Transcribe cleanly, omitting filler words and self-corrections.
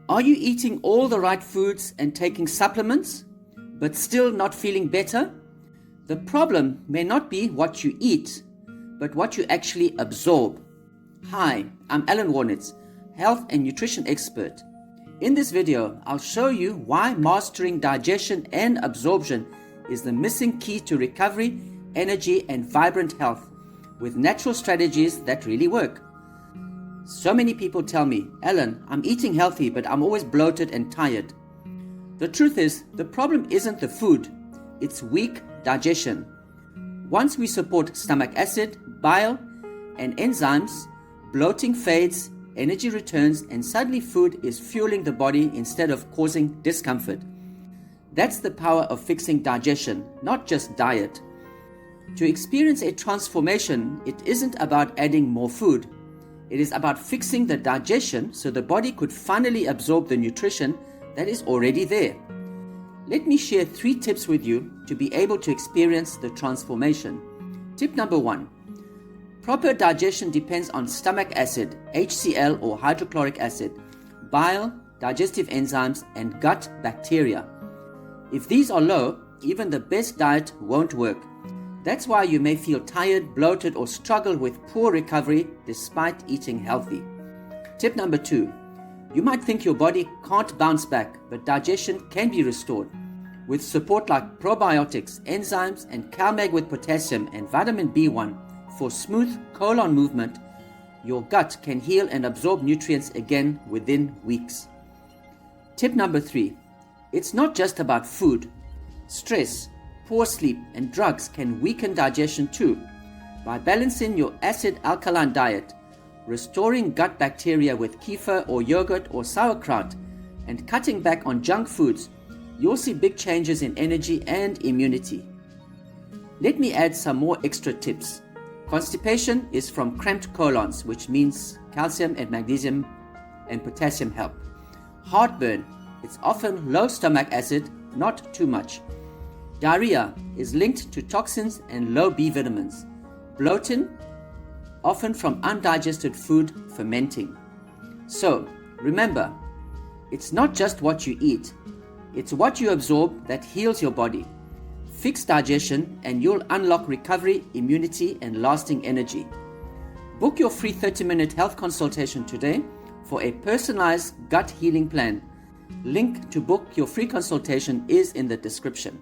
Are you eating all the right foods and taking supplements, but still not feeling better? The problem may not be what you eat, but what you actually absorb. Hi, I'm Allan Wohrnitz, health and nutrition expert. In this video, I'll show you why mastering digestion and absorption is the missing key to recovery, energy, and vibrant health, with natural strategies that really work. So many people tell me, Allan, I'm eating healthy, but I'm always bloated and tired. The truth is, the problem isn't the food, it's weak digestion. Once we support stomach acid, bile, and enzymes, bloating fades, energy returns, and suddenly food is fueling the body instead of causing discomfort. That's the power of fixing digestion, not just diet. To experience a transformation, it isn't about adding more food. It is about fixing the digestion so the body could finally absorb the nutrition that is already there. Let me share 3 tips with you to be able to experience the transformation. Tip number 1. Proper digestion depends on stomach acid, HCl or hydrochloric acid, bile, digestive enzymes, and gut bacteria. If these are low, even the best diet won't work. That's why you may feel tired, bloated, or struggle with poor recovery despite eating healthy. Tip number 2. You might think your body can't bounce back, but digestion can be restored. With support like probiotics, enzymes, and CalMag with potassium and vitamin B1 for smooth colon movement, your gut can heal and absorb nutrients again within weeks. Tip number 3. It's not just about food. Stress, poor sleep, and drugs can weaken digestion too. By balancing your acid-alkaline diet, restoring gut bacteria with kefir or yogurt or sauerkraut, and cutting back on junk foods, you'll see big changes in energy and immunity. Let me add some more extra tips. Constipation is from cramped colons, which means calcium and magnesium and potassium help. Heartburn, it's often low stomach acid, not too much. Diarrhea is linked to toxins and low B vitamins. Bloating, often from undigested food fermenting. So, remember, it's not just what you eat, it's what you absorb that heals your body. Fix digestion and you'll unlock recovery, immunity, and lasting energy. Book your free 30-minute health consultation today for a personalized gut healing plan. Link to book your free consultation is in the description.